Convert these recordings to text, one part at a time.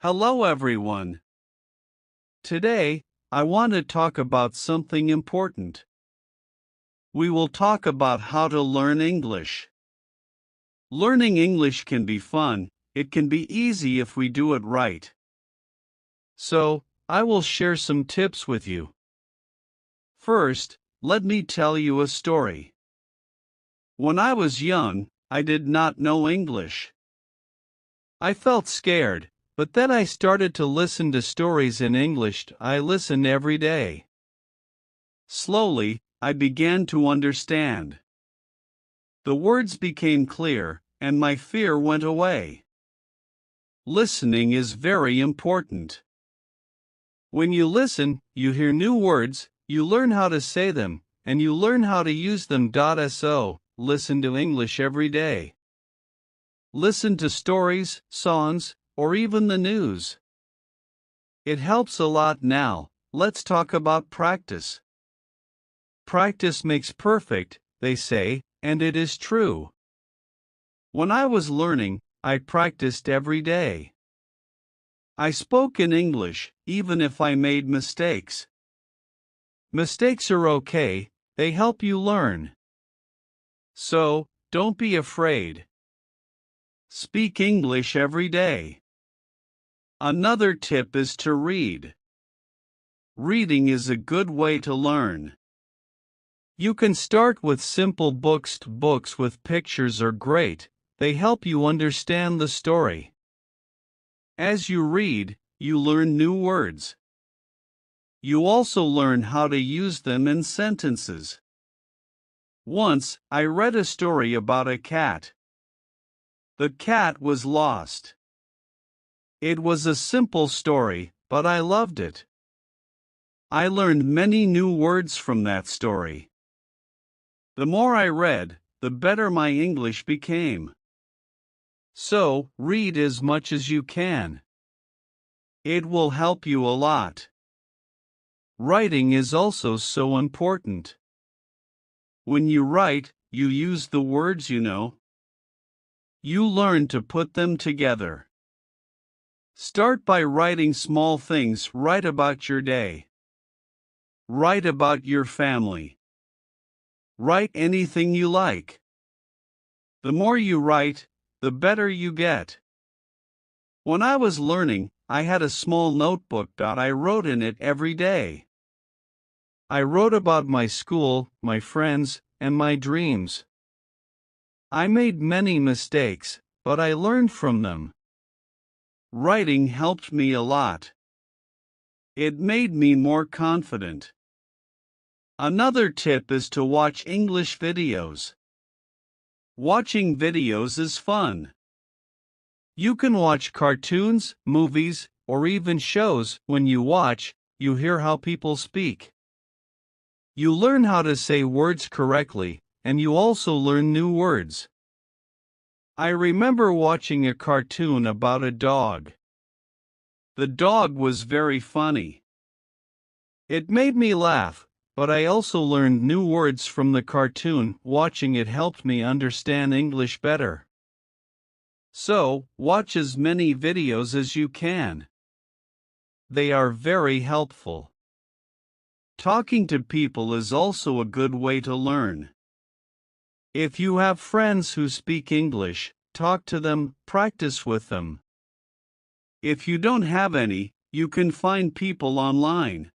Hello everyone. Today, I want to talk about something important. We will talk about how to learn English. Learning English can be fun, it can be easy if we do it right. So, I will share some tips with you. First, let me tell you a story. When I was young, I did not know English. I felt scared. But then I started to listen to stories in English. I listened every day. Slowly, I began to understand. The words became clear, and my fear went away. Listening is very important. When you listen, you hear new words, you learn how to say them, and you learn how to use them. So, listen to English every day. Listen to stories, songs, or even the news. It helps a lot now. Let's talk about practice. Practice makes perfect, they say, and it is true. When I was learning, I practiced every day. I spoke in English, even if I made mistakes. Mistakes are okay, they help you learn. So, don't be afraid. Speak English every day. Another tip is to read. Reading is a good way to learn. You can start with simple books. Books with pictures are great, they help you understand the story. As you read, you learn new words. You also learn how to use them in sentences. Once, I read a story about a cat. The cat was lost. It was a simple story, but I loved it. I learned many new words from that story. The more I read, the better my English became. So, read as much as you can. It will help you a lot. Writing is also so important. When you write, you use the words you know. You learn to put them together. Start by writing small things. Write about your day. Write about your family. Write anything you like. The more you write, the better you get. When I was learning, I had a small notebook. I wrote in it every day. I wrote about my school, my friends, and my dreams. I made many mistakes, but I learned from them. Writing helped me a lot. It made me more confident. Another tip is to watch English videos. Watching videos is fun. You can watch cartoons, movies, or even shows. When you watch, you hear how people speak. You learn how to say words correctly, and you also learn new words. I remember watching a cartoon about a dog. The dog was very funny. It made me laugh, but I also learned new words from the cartoon. Watching it helped me understand English better. So, watch as many videos as you can. They are very helpful. Talking to people is also a good way to learn. If you have friends who speak English, talk to them, practice with them. If you don't have any, you can find people online.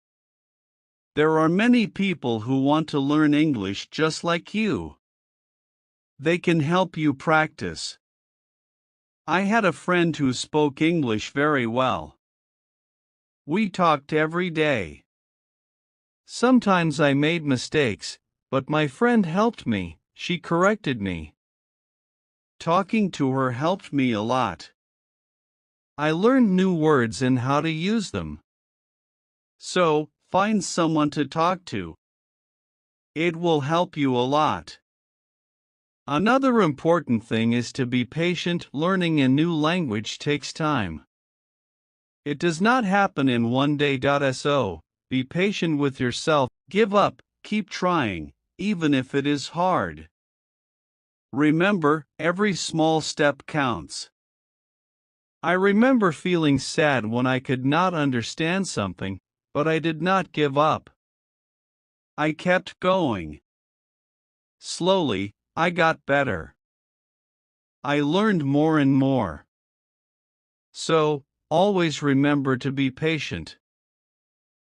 There are many people who want to learn English just like you. They can help you practice. I had a friend who spoke English very well. We talked every day. Sometimes I made mistakes, but my friend helped me. She corrected me. Talking to her helped me a lot. I learned new words and how to use them. So, find someone to talk to. It will help you a lot. Another important thing is to be patient. Learning a new language takes time. It does not happen in one day. So, be patient with yourself. Give up, keep trying, even if it is hard. Remember, every small step counts. I remember feeling sad when I could not understand something, but I did not give up. I kept going. Slowly, I got better. I learned more and more. So, always remember to be patient.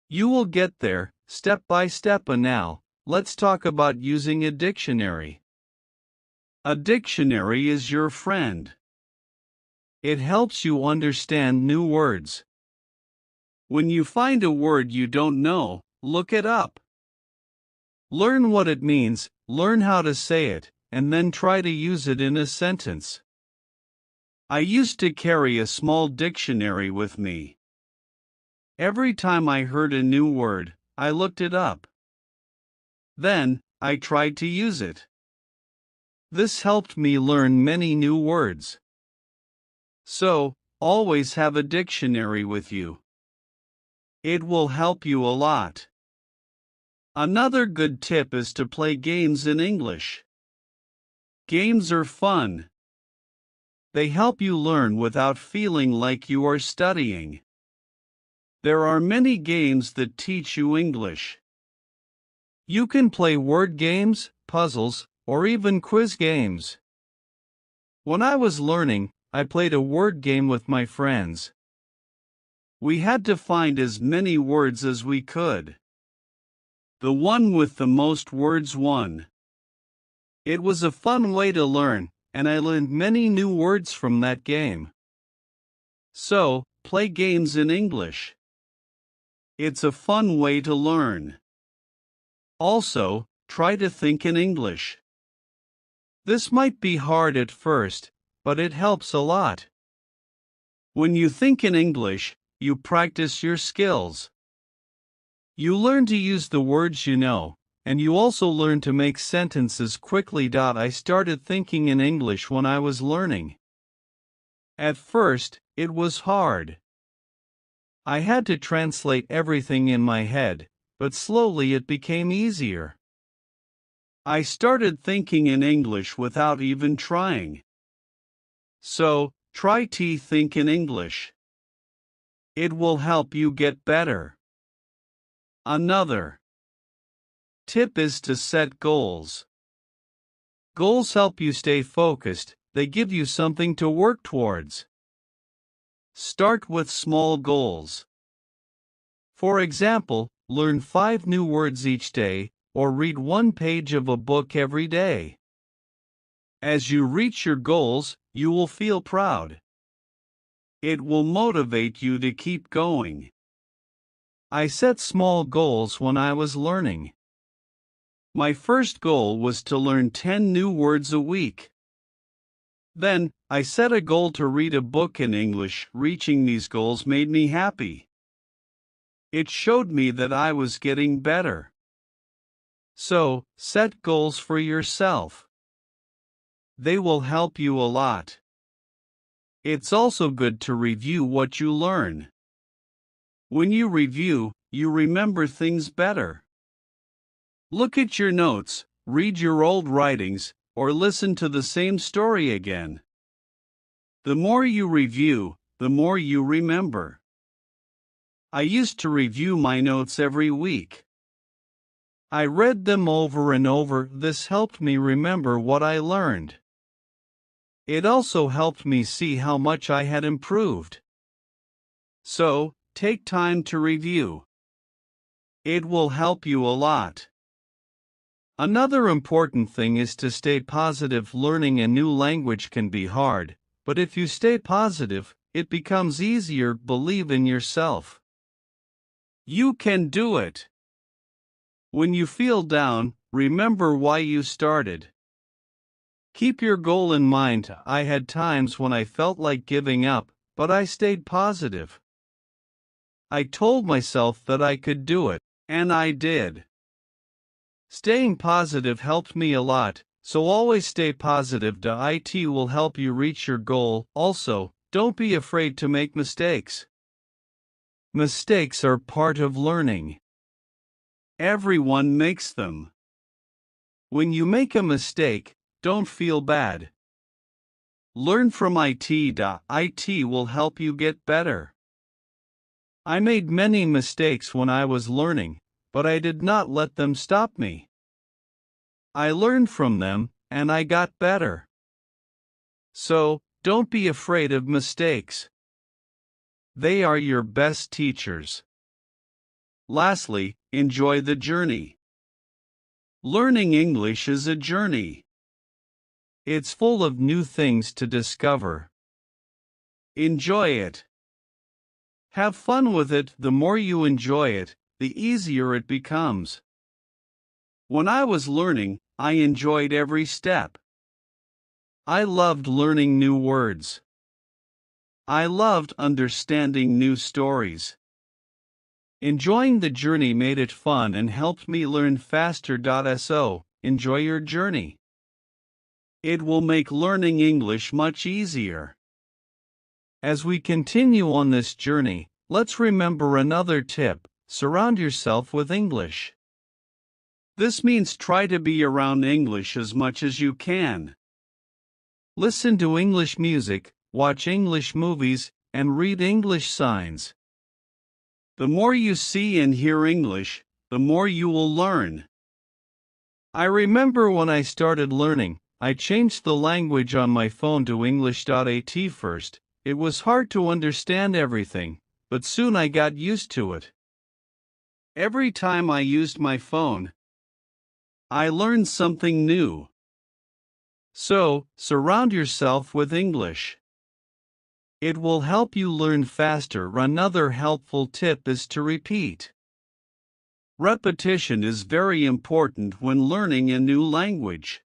You will get there, step by step. And now, let's talk about using a dictionary. A dictionary is your friend. It helps you understand new words. When you find a word you don't know, look it up. Learn what it means, learn how to say it, and then try to use it in a sentence. I used to carry a small dictionary with me. Every time I heard a new word, I looked it up. Then, I tried to use it. This helped me learn many new words. So, always have a dictionary with you. It will help you a lot. Another good tip is to play games in English. Games are fun. They help you learn without feeling like you are studying. There are many games that teach you English. You can play word games, puzzles, or even quiz games. When I was learning, I played a word game with my friends. We had to find as many words as we could. The one with the most words won. It was a fun way to learn, and I learned many new words from that game. So, play games in English. It's a fun way to learn. Also, try to think in English. This might be hard at first, but it helps a lot. When you think in English, you practice your skills. You learn to use the words you know, and you also learn to make sentences quickly. I started thinking in English when I was learning. At first, it was hard. I had to translate everything in my head, but slowly it became easier. I started thinking in English without even trying. So, try to think in English. It will help you get better. Another tip is to set goals. Goals help you stay focused, they give you something to work towards. Start with small goals. For example, learn 5 new words each day, or read 1 page of a book every day. As you reach your goals, you will feel proud. It will motivate you to keep going. I set small goals when I was learning. My first goal was to learn 10 new words a week. Then, I set a goal to read a book in English. Reaching these goals made me happy. It showed me that I was getting better. So, set goals for yourself. They will help you a lot. It's also good to review what you learn. When you review, you remember things better. Look at your notes, read your old writings, or listen to the same story again. The more you review, the more you remember. I used to review my notes every week. I read them over and over. This helped me remember what I learned. It also helped me see how much I had improved. So, take time to review. It will help you a lot. Another important thing is to stay positive. Learning a new language can be hard, but if you stay positive, it becomes easier. Believe in yourself. You can do it. When you feel down, remember why you started. Keep your goal in mind. I had times when I felt like giving up, but I stayed positive. I told myself that I could do it, and I did. Staying positive helped me a lot, so always stay positive. It will help you reach your goal. Also, don't be afraid to make mistakes. Mistakes are part of learning. Everyone makes them. When you make a mistake, don't feel bad. Learn from IT. IT will help you get better. I made many mistakes when I was learning, but I did not let them stop me. I learned from them, and I got better. So, don't be afraid of mistakes. They are your best teachers. Lastly, enjoy the journey. Learning English is a journey. It's full of new things to discover. Enjoy it. Have fun with it. The more you enjoy it, the easier it becomes. When I was learning, I enjoyed every step. I loved learning new words. I loved understanding new stories. Enjoying the journey made it fun and helped me learn faster. So, enjoy your journey. It will make learning English much easier. As we continue on this journey, let's remember another tip: surround yourself with English. This means try to be around English as much as you can. Listen to English music, watch English movies, and read English signs. The more you see and hear English, the more you will learn. I remember when I started learning, I changed the language on my phone to English.at first. It was hard to understand everything, but soon I got used to it. Every time I used my phone, I learned something new. So, surround yourself with English. It will help you learn faster. Another helpful tip is to repeat. Repetition is very important when learning a new language.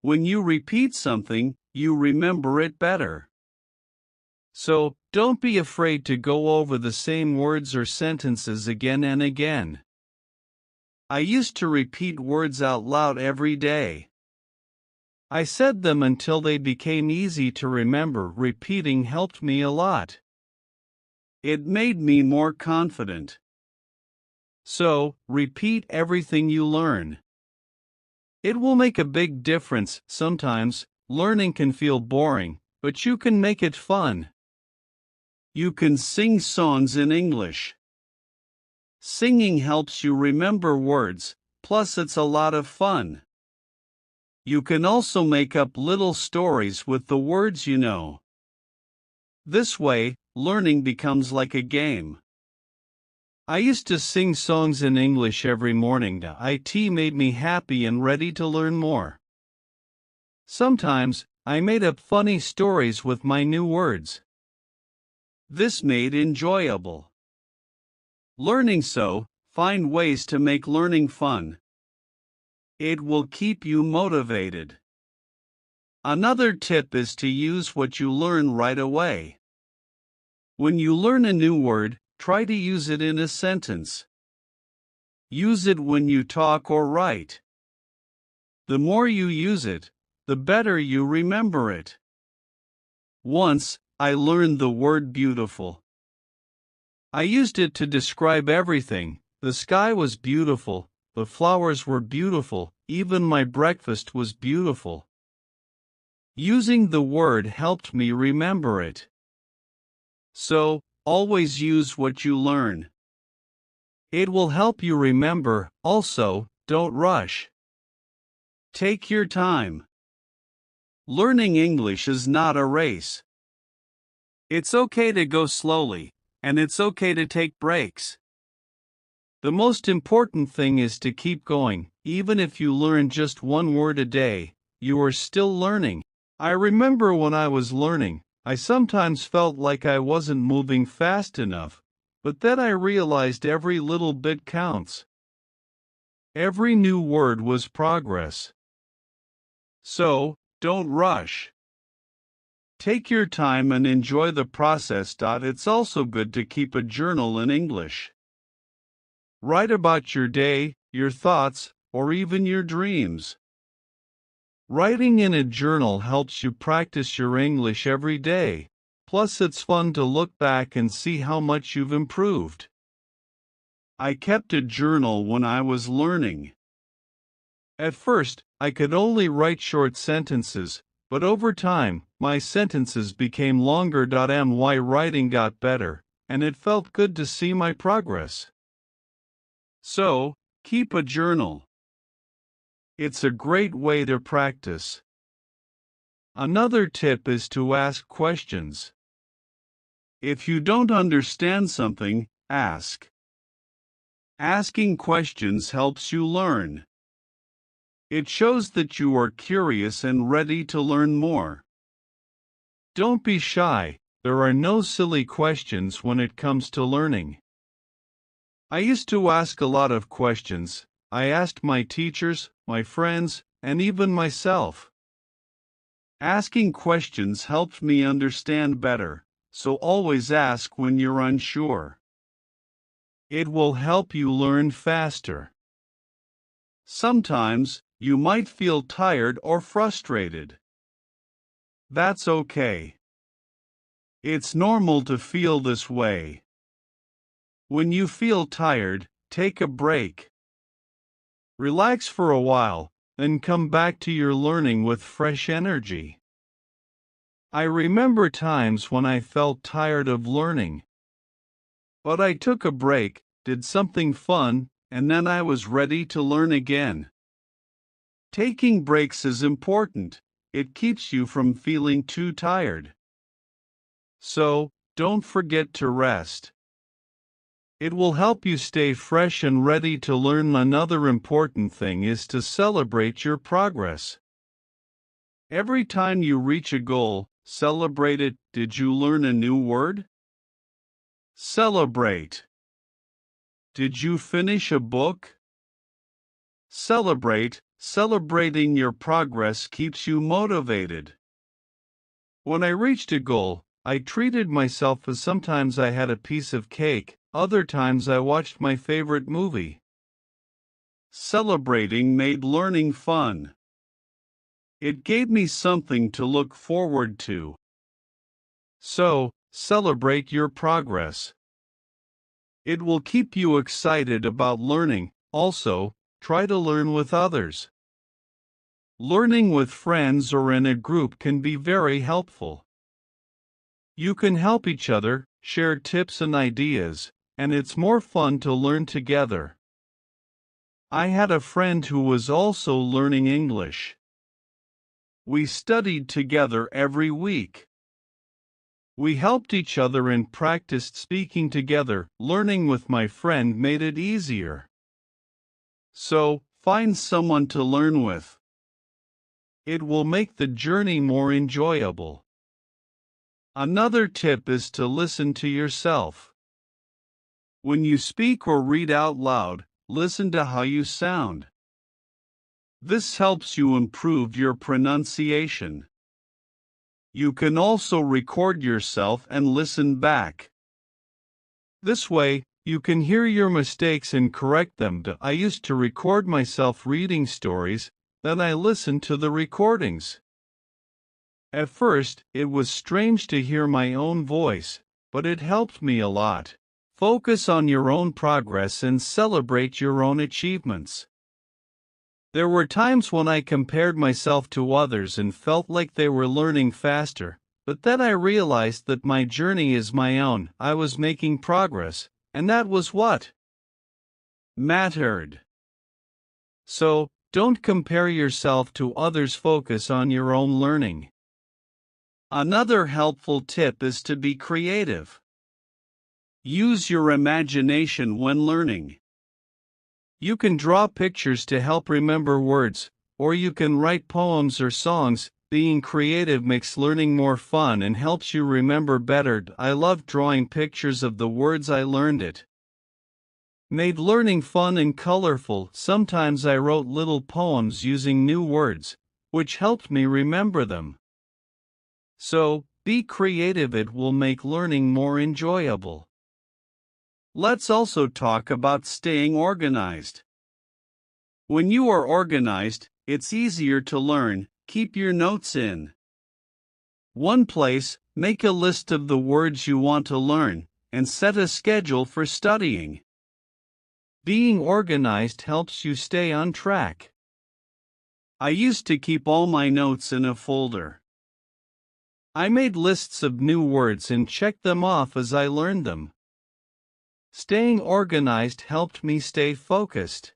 When you repeat something, you remember it better. So, don't be afraid to go over the same words or sentences again and again. I used to repeat words out loud every day. I said them until they became easy to remember. Repeating helped me a lot. It made me more confident. So, repeat everything you learn. It will make a big difference. Sometimes, learning can feel boring, but you can make it fun. You can sing songs in English. Singing helps you remember words, plus it's a lot of fun. You can also make up little stories with the words you know. This way, learning becomes like a game. I used to sing songs in English every morning. It made me happy and ready to learn more. Sometimes, I made up funny stories with my new words. This made enjoyable. Learning. So, find ways to make learning fun. It will keep you motivated. Another tip is to use what you learn right away. When you learn a new word, try to use it in a sentence. Use it when you talk or write. The more you use it, the better you remember it. Once, I learned the word beautiful. I used it to describe everything. The sky was beautiful, the flowers were beautiful, even my breakfast was beautiful. Using the word helped me remember it. So, always use what you learn. It will help you remember. Also, don't rush. Take your time. Learning English is not a race. It's okay to go slowly, and it's okay to take breaks. The most important thing is to keep going. Even if you learn just one word a day, you are still learning. I remember when I was learning, I sometimes felt like I wasn't moving fast enough, but then I realized every little bit counts. Every new word was progress. So, don't rush. Take your time and enjoy the process. It's also good to keep a journal in English. Write about your day, your thoughts, or even your dreams. Writing in a journal helps you practice your English every day. Plus, it's fun to look back and see how much you've improved. I kept a journal when I was learning. At first, I could only write short sentences, But over time, my sentences became longer. My writing got better, and it felt good to see my progress. So, keep a journal. It's a great way to practice. Another tip is to ask questions. If you don't understand something, ask. Asking questions helps you learn. It shows that you are curious and ready to learn more. Don't be shy. There are no silly questions when it comes to learning. I used to ask a lot of questions. I asked my teachers, my friends, and even myself. Asking questions helped me understand better, so always ask when you're unsure. It will help you learn faster. Sometimes, you might feel tired or frustrated. That's okay. It's normal to feel this way. When you feel tired, take a break. Relax for a while, then come back to your learning with fresh energy. I remember times when I felt tired of learning. But I took a break, did something fun, and then I was ready to learn again. Taking breaks is important. It keeps you from feeling too tired. So, don't forget to rest. It will help you stay fresh and ready to learn. Another important thing is to celebrate your progress. Every time you reach a goal, celebrate it. Did you learn a new word? Celebrate. Did you finish a book? Celebrate. Celebrating your progress keeps you motivated. When I reached a goal, I treated myself as sometimes I had a piece of cake, other times I watched my favorite movie. Celebrating made learning fun. It gave me something to look forward to. So, celebrate your progress. It will keep you excited about learning. Also, try to learn with others. Learning with friends or in a group can be very helpful. You can help each other, share tips and ideas, and it's more fun to learn together. I had a friend who was also learning English. We studied together every week. We helped each other and practiced speaking together. Learning with my friend made it easier. So, find someone to learn with. It will make the journey more enjoyable. Another tip is to listen to yourself. When you speak or read out loud, listen to how you sound. This helps you improve your pronunciation. You can also record yourself and listen back. This way, you can hear your mistakes and correct them. I used to record myself reading stories, then I listened to the recordings. At first, it was strange to hear my own voice, but it helped me a lot. Focus on your own progress and celebrate your own achievements. There were times when I compared myself to others and felt like they were learning faster, but then I realized that my journey is my own. I was making progress, and that was what mattered. So, don't compare yourself to others. Focus on your own learning. Another helpful tip is to be creative. Use your imagination when learning. You can draw pictures to help remember words, or you can write poems or songs. Being creative makes learning more fun and helps you remember better. I love drawing pictures of the words I learned. It made learning fun and colorful. Sometimes I wrote little poems using new words, which helped me remember them. So, be creative. It will make learning more enjoyable. Let's also talk about staying organized. When you are organized, it's easier to learn. Keep your notes in one place, make a list of the words you want to learn, and set a schedule for studying. Being organized helps you stay on track. I used to keep all my notes in a folder. I made lists of new words and checked them off as I learned them. Staying organized helped me stay focused.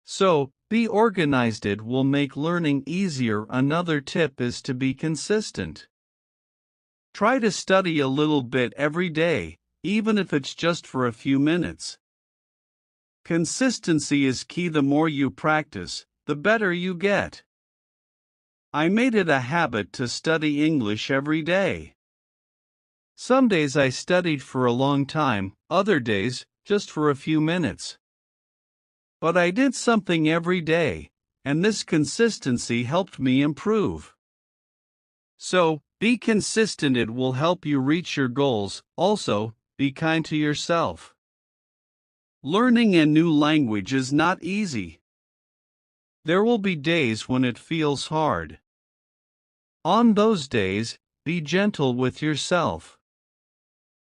So, be organized. It will make learning easier. Another tip is to be consistent. Try to study a little bit every day, even if it's just for a few minutes. Consistency is key. The more you practice, the better you get. I made it a habit to study English every day. Some days I studied for a long time, other days, just for a few minutes. But I did something every day, and this consistency helped me improve. So, be consistent. It will help you reach your goals. Also, be kind to yourself. Learning a new language is not easy. There will be days when it feels hard. On those days, be gentle with yourself.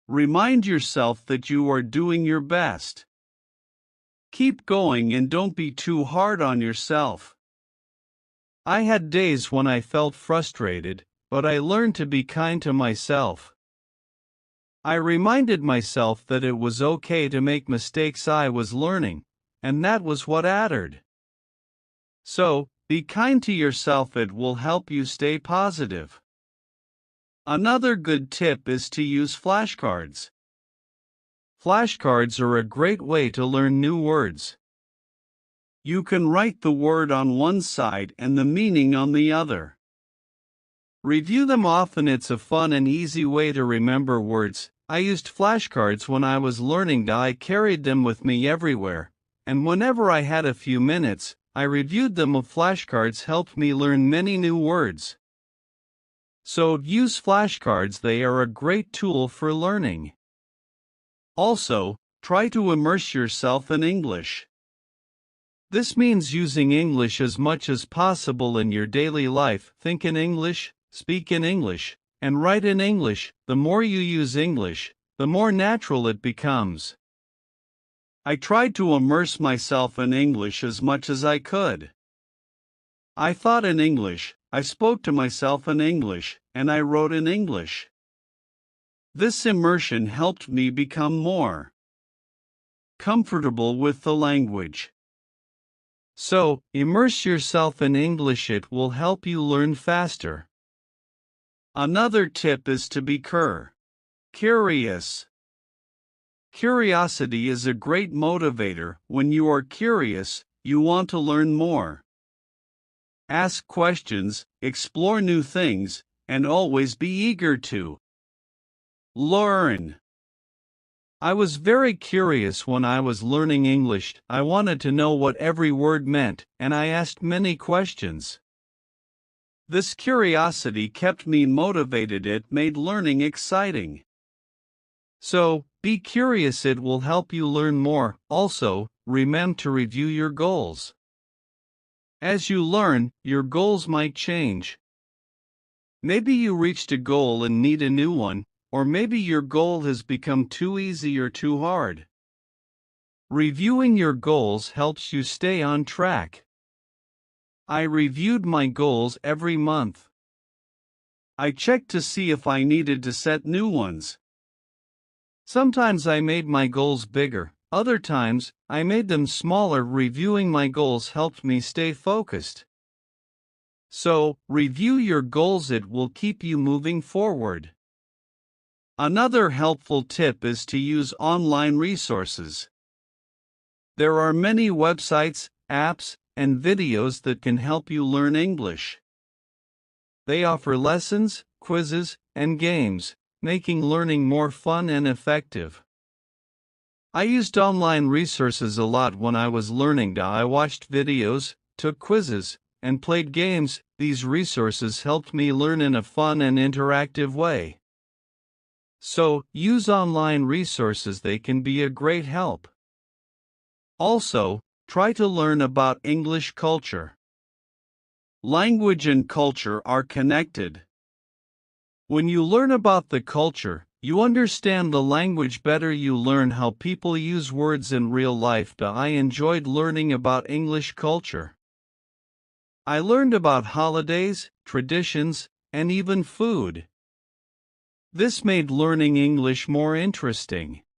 Remind yourself that you are doing your best. Keep going and don't be too hard on yourself. I had days when I felt frustrated, but I learned to be kind to myself. I reminded myself that it was okay to make mistakes. I was learning, and that was what mattered. So, be kind to yourself. It will help you stay positive. Another good tip is to use flashcards. Flashcards are a great way to learn new words. You can write the word on one side and the meaning on the other. Review them often. It's a fun and easy way to remember words. I used flashcards when I was learning. I carried them with me everywhere, and whenever I had a few minutes, I reviewed them. Flashcards helped me learn many new words. So, use flashcards. They are a great tool for learning. Also, try to immerse yourself in English. This means using English as much as possible in your daily life. Think in English, speak in English, and write in English. The more you use English, the more natural it becomes. I tried to immerse myself in English as much as I could. I thought in English, I spoke to myself in English, and I wrote in English. This immersion helped me become more comfortable with the language. So, immerse yourself in English. It will help you learn faster. Another tip is to be curious. Curiosity is a great motivator. When you are curious, you want to learn more. Ask questions, explore new things, and always be eager to learn. I was very curious when I was learning English. I wanted to know what every word meant, and I asked many questions. This curiosity kept me motivated. It made learning exciting. So, be curious. It will help you learn more. Also, remember to review your goals. As you learn, your goals might change. Maybe you reached a goal and need a new one, or maybe your goal has become too easy or too hard. Reviewing your goals helps you stay on track. I reviewed my goals every month. I checked to see if I needed to set new ones. Sometimes I made my goals bigger, other times, I made them smaller. Reviewing my goals helped me stay focused. So, review your goals. It will keep you moving forward. Another helpful tip is to use online resources. There are many websites, apps, and videos that can help you learn English. They offer lessons, quizzes, and games, making learning more fun and effective. I used online resources a lot when I was learning. I watched videos, took quizzes, and played games. These resources helped me learn in a fun and interactive way. So, use online resources. They can be a great help. Also, try to learn about English culture. Language and culture are connected. When you learn about the culture, you understand the language better. You learn how people use words in real life. I enjoyed learning about English culture. I learned about holidays, traditions, and even food. This made learning English more interesting.